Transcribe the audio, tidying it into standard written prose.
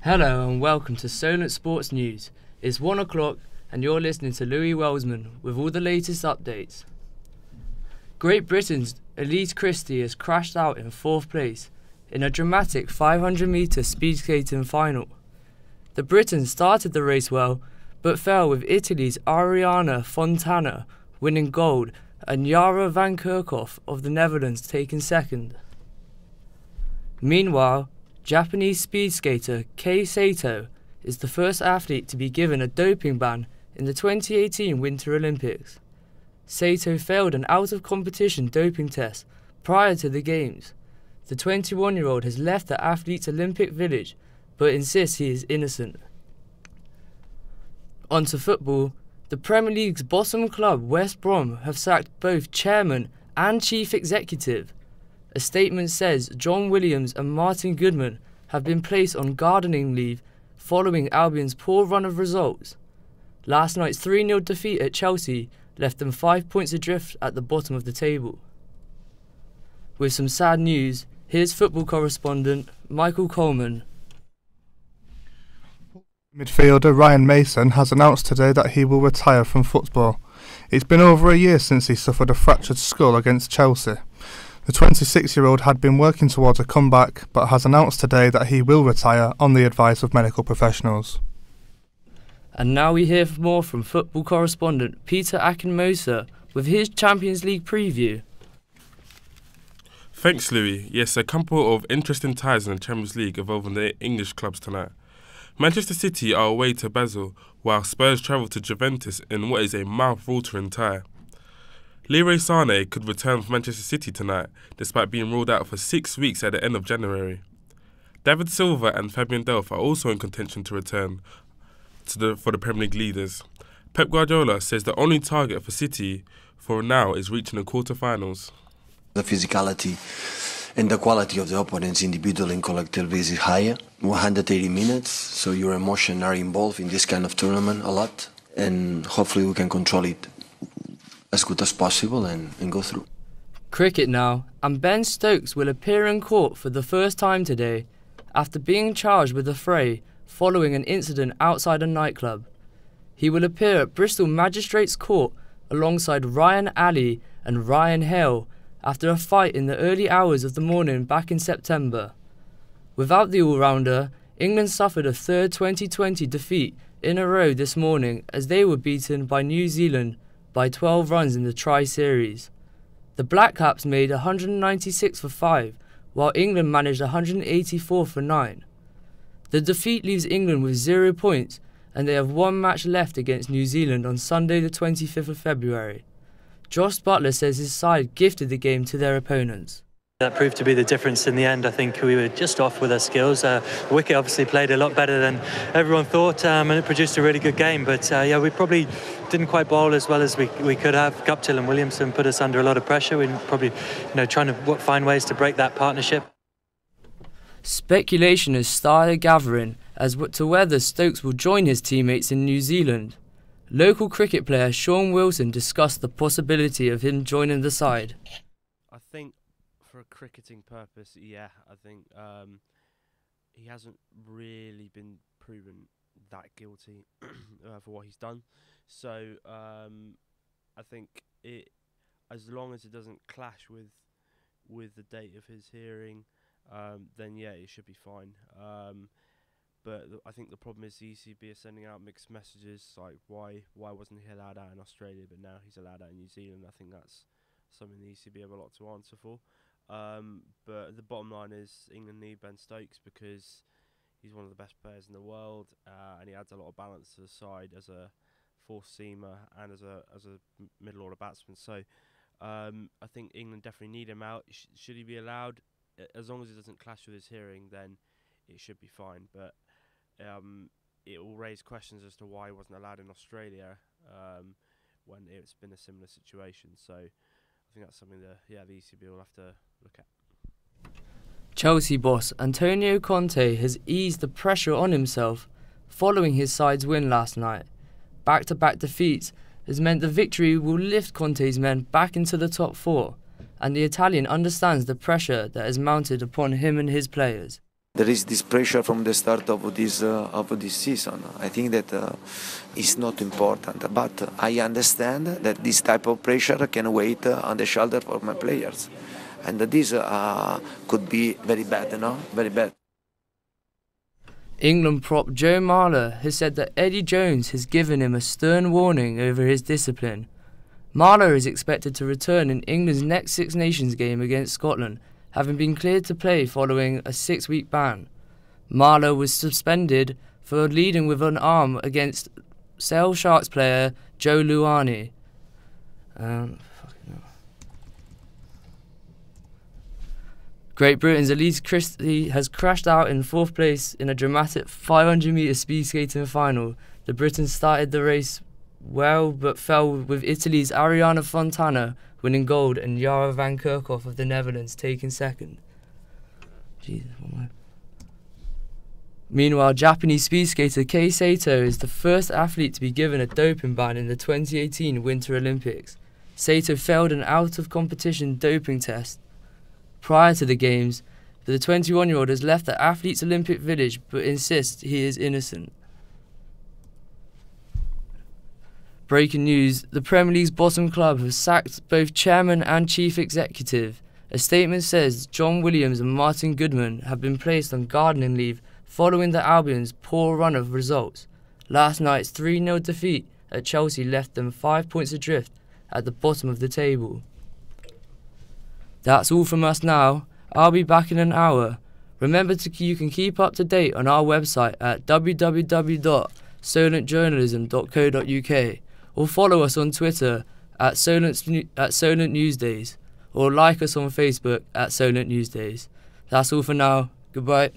Hello and welcome to Solent Sports News. It's 1 o'clock and you're listening to Louis Wellsman with all the latest updates. Great Britain's Elise Christie has crashed out in 4th place in a dramatic 500-metre speed skating final. The Britons started the race well, but fell with Italy's Ariana Fontana winning gold and Yara van Kerkhoff of the Netherlands taking second. Meanwhile, Japanese speed skater Kei Sato is the first athlete to be given a doping ban in the 2018 Winter Olympics. Sato failed an out-of-competition doping test prior to the Games. The 21-year-old has left the athlete's Olympic village but insists he is innocent. On to football. The Premier League's bottom club West Brom have sacked both chairman and chief executive. A statement says John Williams and Martin Goodman have been placed on gardening leave following Albion's poor run of results. Last night's 3-0 defeat at Chelsea left them 5 points adrift at the bottom of the table. With some sad news, here's football correspondent Michael Coleman. Midfielder Ryan Mason has announced today that he will retire from football. It's been over a year since he suffered a fractured skull against Chelsea. The 26-year-old had been working towards a comeback, but has announced today that he will retire on the advice of medical professionals. And now we hear more from football correspondent Peter Akinmosa with his Champions League preview. Thanks, Louis. Yes, a couple of interesting ties in the Champions League involving the English clubs tonight. Manchester City are away to Basel, while Spurs travel to Juventus in what is a mouth-watering tie. Leroy Sané could return for Manchester City tonight, despite being ruled out for 6 weeks at the end of January. David Silva and Fabian Delph are also in contention to return for the Premier League leaders. Pep Guardiola says the only target for City for now is reaching the quarter-finals. The physicality and the quality of the opponents, individual and collective, is higher. 180 minutes, so your emotions are involved in this kind of tournament a lot, and hopefully we can control it as good as possible and go through. Cricket now, and Ben Stokes will appear in court for the first time today after being charged with a fray following an incident outside a nightclub. He will appear at Bristol Magistrates Court alongside Ryan Alley and Ryan Hale after a fight in the early hours of the morning back in September. Without the all-rounder, England suffered a third 2020 defeat in a row this morning as they were beaten by New Zealand by 12 runs in the Tri-Series. The Black Caps made 196 for 5, while England managed 184 for 9. The defeat leaves England with 0 points, and they have one match left against New Zealand on Sunday the 25th of February. Josh Butler says his side gifted the game to their opponents. That proved to be the difference in the end. I think we were just off with our skills. Wicket obviously played a lot better than everyone thought, and it produced a really good game. But we probably didn't quite bowl as well as we could have. Guptill and Williamson put us under a lot of pressure. We're probably trying to find ways to break that partnership. Speculation has started gathering as to whether Stokes will join his teammates in New Zealand. Local cricket player Sean Wilson discussed the possibility of him joining the side. I think for a cricketing purpose, yeah, I think he hasn't really been proven that guilty for what he's done. So I think as long as it doesn't clash with the date of his hearing, then yeah, it should be fine. But I think the problem is the ECB are sending out mixed messages, like why wasn't he allowed out in Australia, but now he's allowed out in New Zealand. I think that's something the ECB have a lot to answer for. But the bottom line is England need Ben Stokes because he's one of the best players in the world, and he adds a lot of balance to the side as a fourth seamer and as a middle order batsman. So I think England definitely need him out. Should he be allowed? As long as it doesn't clash with his hearing, then it should be fine. But it will raise questions as to why he wasn't allowed in Australia when it's been a similar situation. So I think that's something that the ECB will have to look at. Chelsea boss Antonio Conte has eased the pressure on himself following his side's win last night. Back-to-back defeats has meant the victory will lift Conte's men back into the top 4, and the Italian understands the pressure that has mounted upon him and his players. There is this pressure from the start of this season. I think that is not important, but I understand that this type of pressure can weigh on the shoulder for my players, and this could be very bad, very bad. England prop Joe Marler has said that Eddie Jones has given him a stern warning over his discipline. Marler is expected to return in England's next Six Nations game against Scotland, having been cleared to play following a 6-week ban. Marler was suspended for leading with an arm against Sale Sharks player Joe Luani. Great Britain's Elise Christie has crashed out in 4th place in a dramatic 500-metre speed skating final. The Britons started the race well but fell, with Italy's Arianna Fontana winning gold and Yara van Kerkhoff of the Netherlands taking second. Jesus, what am I? Meanwhile, Japanese speed skater Kei Sato is the first athlete to be given a doping ban in the 2018 Winter Olympics. Sato failed an out-of-competition doping test prior to the Games, but the 21-year-old has left the Athletes' Olympic Village but insists he is innocent. Breaking news, the Premier League's bottom club have sacked both chairman and chief executive. A statement says John Williams and Martin Goodman have been placed on gardening leave following the Albion's poor run of results. Last night's 3-0 defeat at Chelsea left them 5 points adrift at the bottom of the table. That's all from us now. I'll be back in an hour. Remember you can keep up to date on our website at www.solentjournalism.co.uk or follow us on Twitter at Solent Newsdays or like us on Facebook at Solent Newsdays. That's all for now. Goodbye.